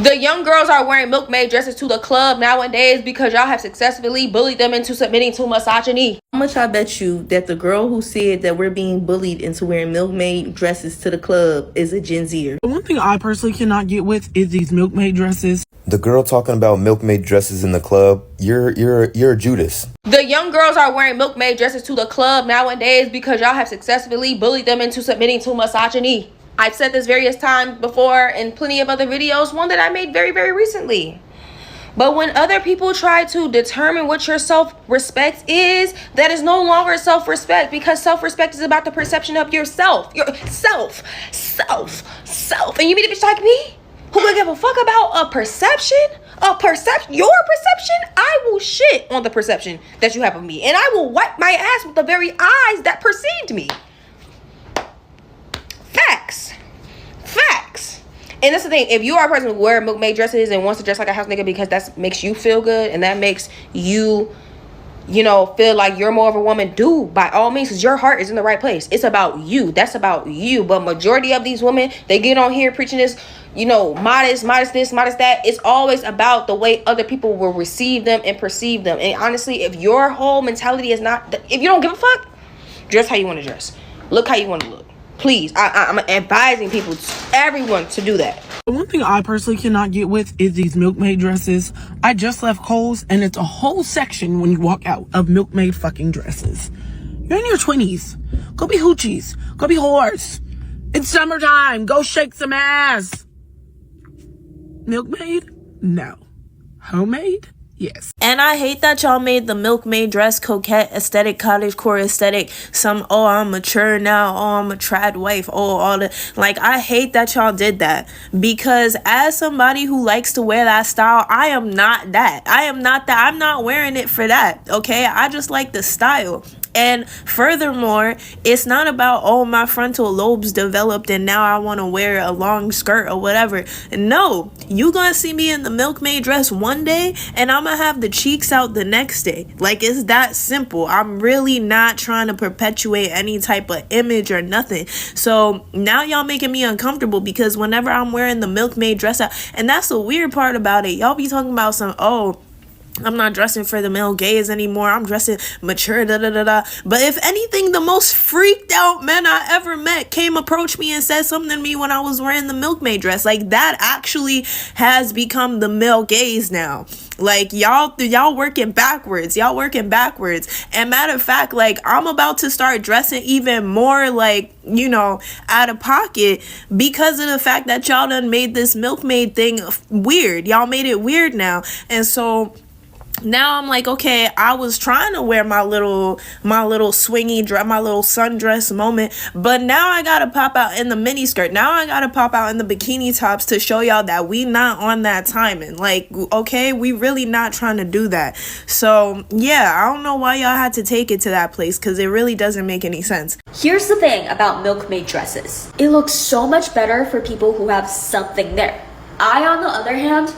The young girls are wearing milkmaid dresses to the club nowadays because y'all have successfully bullied them into submitting to misogyny. How much I bet you that the girl who said that we're being bullied into wearing milkmaid dresses to the club is a Gen Zer? The one thing I personally cannot get with is these milkmaid dresses. The girl talking about milkmaid dresses in the club, you're a Judas. The young girls are wearing milkmaid dresses to the club nowadays because y'all have successfully bullied them into submitting to misogyny. I've said this various times before in plenty of other videos, one that I made very, very recently. But when other people try to determine what your self-respect is, that is no longer self-respect, because self-respect is about the perception of yourself. Yourself. And you mean a bitch like me? Who could give a fuck about a perception? Your perception? I will shit on the perception that you have of me. And I will wipe my ass with the very eyes that perceived me. Facts. And that's the thing. If you are a person who wears milkmaid dresses and wants to dress like a house nigga because that makes you feel good and that makes you, feel like you're more of a woman, do by all means, because your heart is in the right place. It's about you. That's about you. But majority of these women, they get on here preaching this, modest this, modest that. It's always about the way other people will receive them and perceive them. And honestly, if your whole mentality is not, if you don't give a fuck, dress how you want to dress. Look how you want to look. Please, I'm advising people, everyone, to do that. The one thing I personally cannot get with is these milkmaid dresses. I just left Kohl's and it's a whole section when you walk out of milkmaid fucking dresses. You're in your 20s. Go be hoochies. Go be whores. It's summertime. Go shake some ass. Milkmaid? No. Homemade? Yes. And I hate that y'all made the milkmaid dress coquette aesthetic, cottagecore aesthetic, I'm mature now, I'm a trad wife, all the, I hate that y'all did that, because as somebody who likes to wear that style, I am not that. I'm not wearing it for that, okay? I just like the style. And furthermore, it's not about, my frontal lobes developed and now I want to wear a long skirt or whatever. No, you gonna see me in the milkmaid dress one day and I'm gonna have the cheeks out the next day. It's that simple. I'm really not trying to perpetuate any type of image or nothing. So now y'all making me uncomfortable, because whenever I'm wearing the milkmaid dress out, and that's the weird part about it, y'all be talking about I'm not dressing for the male gaze anymore. I'm dressing mature, But if anything, the most freaked out men I ever met approached me and said something to me when I was wearing the milkmaid dress. That actually has become the male gaze now. Y'all working backwards. And matter of fact, I'm about to start dressing even more out of pocket because of the fact that y'all done made this milkmaid thing weird. Y'all made it weird now. And so now I'm okay, I was trying to wear my little swingy dress, my little sundress moment, but now I gotta pop out in the mini skirt. Now I gotta pop out in the bikini tops to show y'all that we not on that timing. Okay, we really not trying to do that. So yeah, I don't know why y'all had to take it to that place, because it really doesn't make any sense. Here's the thing about milkmaid dresses. It looks so much better for people who have something there. I, on the other hand,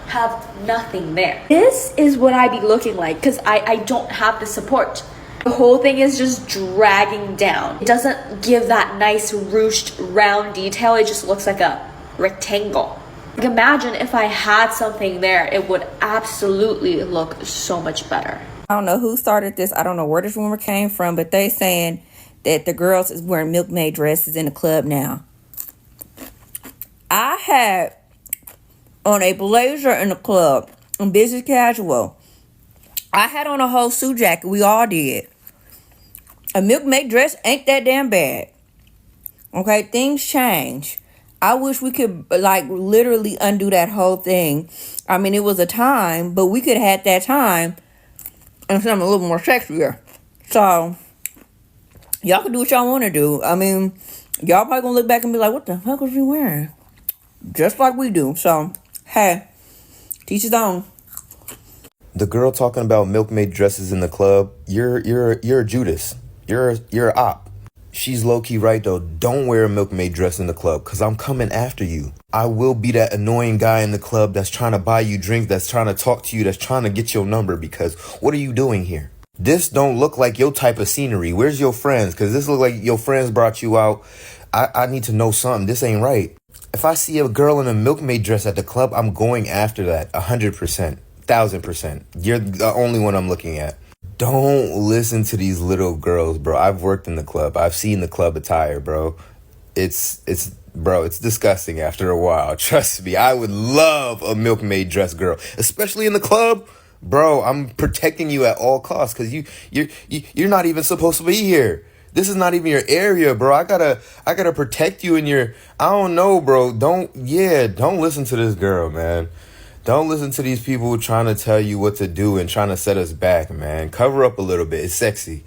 have nothing there. This is what I be looking like because I don't have the support. The whole thing is just dragging down. It doesn't give that nice ruched round detail. It just looks like a rectangle. Imagine if I had something there, it would absolutely look so much better. I don't know who started this. I don't know where this rumor came from, but they saying that the girls is wearing milkmaid dresses in the club now. I had on a blazer in the club, in business casual. I had on a whole suit jacket. We all did. A milkmaid dress ain't that damn bad. Okay, things change. I wish we could literally undo that whole thing. I mean, it was a time, but we could have had that time and something a little more sexier. So y'all can do what y'all want to do. I mean, y'all probably gonna look back and be like, what the fuck was you wearing? Just like we do. So hey, teach his own. The girl talking about milkmaid dresses in the club, you're a Judas. You're a op. She's low-key right though. Don't wear a milkmaid dress in the club, because I'm coming after you. I will be that annoying guy in the club that's trying to buy you drinks, that's trying to talk to you, that's trying to get your number, because what are you doing here? This don't look like your type of scenery. Where's your friends? Because this look like your friends brought you out. I need to know something. This ain't right. If I see a girl in a milkmaid dress at the club, I'm going after that 100%, 1000%. You're the only one I'm looking at. Don't listen to these little girls, bro. I've worked in the club. I've seen the club attire, bro. Bro, it's disgusting after a while. Trust me, I would love a milkmaid dress girl, especially in the club. Bro, I'm protecting you at all costs because you're not even supposed to be here. This is not even your area, bro. I gotta protect you in your. I don't know, bro. Don't listen to this girl, man. Don't listen to these people trying to tell you what to do and trying to set us back, man. Cover up a little bit. It's sexy.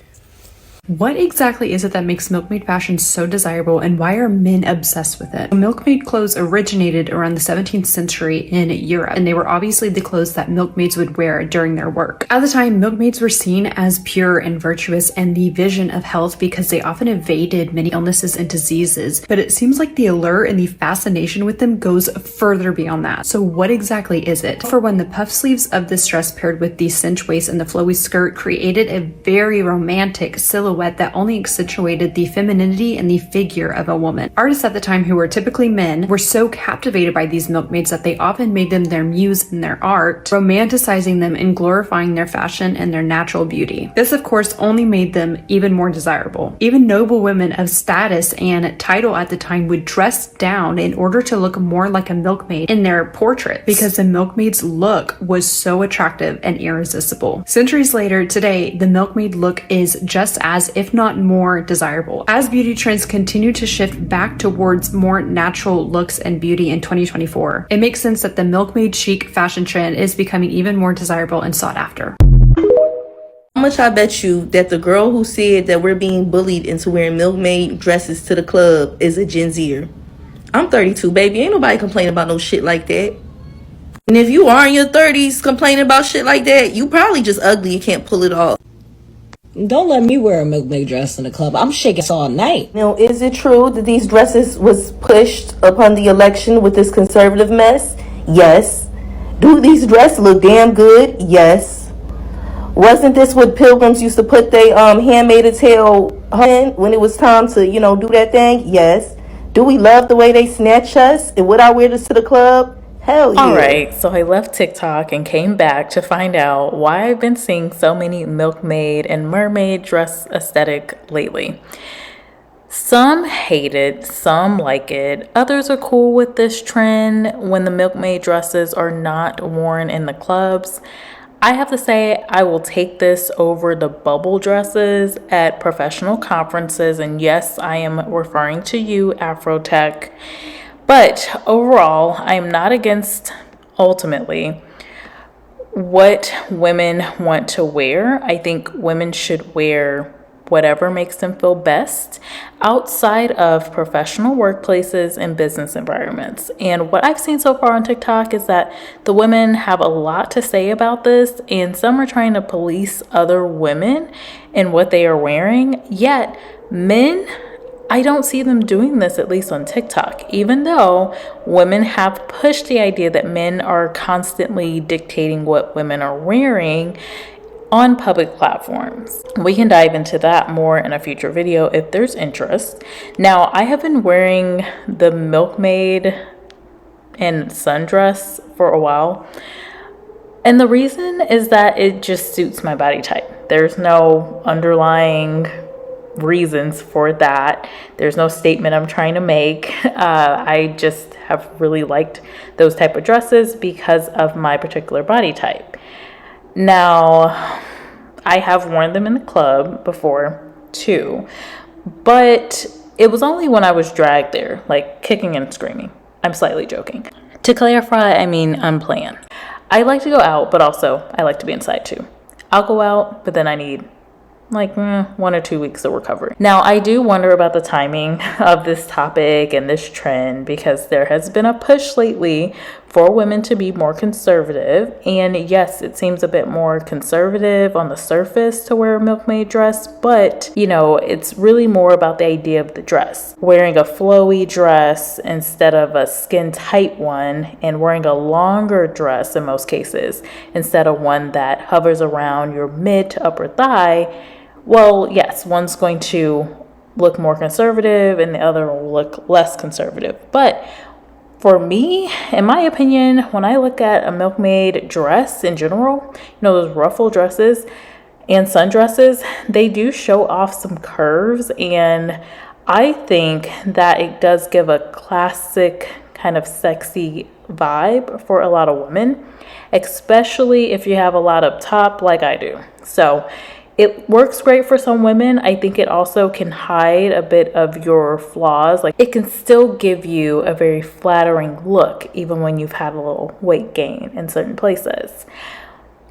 What exactly is it that makes milkmaid fashion so desirable, and why are men obsessed with it? Milkmaid clothes originated around the 17th century in Europe, and they were obviously the clothes that milkmaids would wear during their work. At the time, milkmaids were seen as pure and virtuous and the vision of health because they often evaded many illnesses and diseases, but it seems like the allure and the fascination with them goes further beyond that. So what exactly is it? For one, the puff sleeves of this dress paired with the cinch waist and the flowy skirt created a very romantic silhouette that only accentuated the femininity and the figure of a woman. Artists at the time, who were typically men, were so captivated by these milkmaids that they often made them their muse in their art, romanticizing them and glorifying their fashion and their natural beauty. This, of course, only made them even more desirable. Even noble women of status and title at the time would dress down in order to look more like a milkmaid in their portraits because the milkmaid's look was so attractive and irresistible. Centuries later, today, the milkmaid look is just as, if not more, desirable. As beauty trends continue to shift back towards more natural looks and beauty in 2024, it makes sense that the milkmaid chic fashion trend is becoming even more desirable and sought after. How much I bet you that the girl who said that we're being bullied into wearing milkmaid dresses to the club is a Gen Zer? I'm 32, baby. Ain't nobody complaining about no shit like that. And if you are in your 30s complaining about shit like that, you probably just ugly and can't pull it off. Don't let me wear a milkmaid dress in the club. I'm shaking all night. Now, is it true that these dresses was pushed upon the election with this conservative mess? Yes. Do these dresses look damn good? Yes. Wasn't this what pilgrims used to put their handmaid's tale in when it was time to, do that thing? Yes. Do we love the way they snatch us? And would I wear this to the club? Hell yeah. Alright, so I left TikTok and came back to find out why I've been seeing so many milkmaid and mermaid dress aesthetic lately. Some hate it, some like it, others are cool with this trend when the milkmaid dresses are not worn in the clubs. I have to say I will take this over the bubble dresses at professional conferences, and yes, I am referring to you, Afrotech. But overall, I am not against, ultimately, what women want to wear. I think women should wear whatever makes them feel best outside of professional workplaces and business environments. And what I've seen so far on TikTok is that the women have a lot to say about this, and some are trying to police other women and what they are wearing. Yet men, I don't see them doing this, at least on TikTok, even though women have pushed the idea that men are constantly dictating what women are wearing on public platforms. We can dive into that more in a future video if there's interest. Now, I have been wearing the milkmaid and sundress for a while, and the reason is that it just suits my body type. There's no underlying reasons for that. There's no statement I'm trying to make. I just have really liked those type of dresses because of my particular body type. Now, I have worn them in the club before too, but it was only when I was dragged there, like kicking and screaming. I'm slightly joking. To clarify, I mean unplanned. I like to go out, but also I like to be inside too. I'll go out, but then I need like 1 or 2 weeks of recovery. Now, I do wonder about the timing of this topic and this trend because there has been a push lately for women to be more conservative. And yes, it seems a bit more conservative on the surface to wear a milkmaid dress, but it's really more about the idea of the dress. Wearing a flowy dress instead of a skin tight one, and wearing a longer dress in most cases instead of one that hovers around your mid to upper thigh. Well, yes, one's going to look more conservative and the other will look less conservative. But For me, in my opinion, when I look at a milkmaid dress in general, those ruffle dresses and sundresses, they do show off some curves, and I think that it does give a classic kind of sexy vibe for a lot of women, especially if you have a lot up top like I do. So it works great for some women. I think it also can hide a bit of your flaws. Like, it can still give you a very flattering look even when you've had a little weight gain in certain places.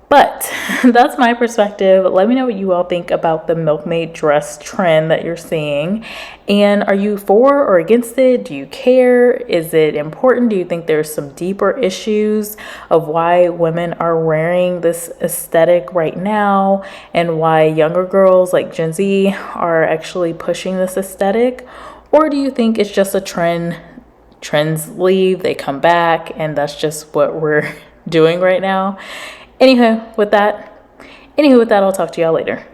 But that's my perspective. Let me know what you all think about the milkmaid dress trend that you're seeing. And are you for or against it? Do you care? Is it important? Do you think there's some deeper issues of why women are wearing this aesthetic right now, and why younger girls like Gen Z are actually pushing this aesthetic? Or do you think it's just a trend? Trends leave, they come back, and that's just what we're doing right now. Anywho, with that, I'll talk to y'all later.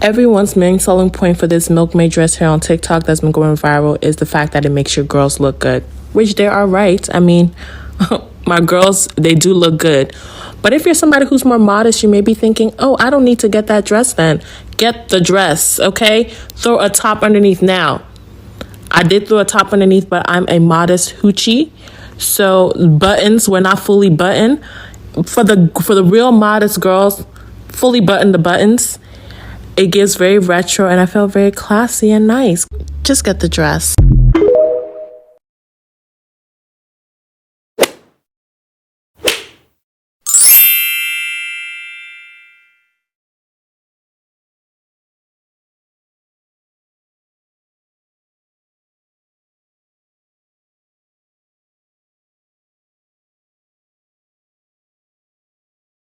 Everyone's main selling point for this milkmaid dress here on TikTok that's been going viral is the fact that it makes your girls look good, which they are right. I mean, my girls, they do look good. But if you're somebody who's more modest, you may be thinking, oh, I don't need to get that dress then. Get the dress, okay? Throw a top underneath now. I did throw a top underneath, but I'm a modest hoochie. So buttons, we're not fully buttoned. For the real modest girls, fully button the buttons. It gives very retro, and I feel very classy and nice. Just get the dress.